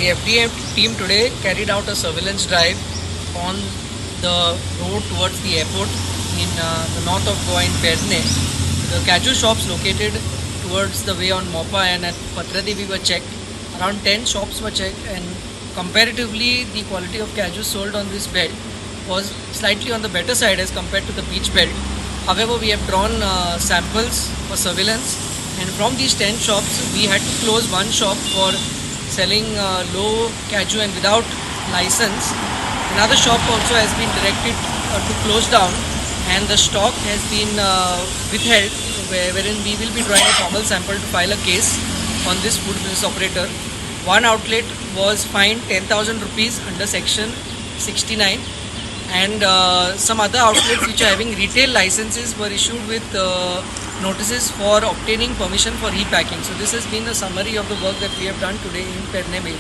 The FDA team today carried out a surveillance drive on the road towards the airport in the north of Goa in Perne. The Caju shops located towards the way on Mopa and at Patradevi were checked. Around 10 shops were checked, and comparatively the quality of Caju sold on this belt was slightly on the better side as compared to the beach belt. However, we have drawn samples for surveillance, and from these 10 shops we had to close one shop for selling low Caju and without license. Another shop also has been directed to close down, and the stock has been withheld, wherein we will be drawing a formal sample to file a case on this food business operator. One outlet was fined 10,000 rupees under section 69, and some other outlets which are having retail licenses were issued with notices for obtaining permission for repacking. So this has been a summary of the work that we have done today in Perne area.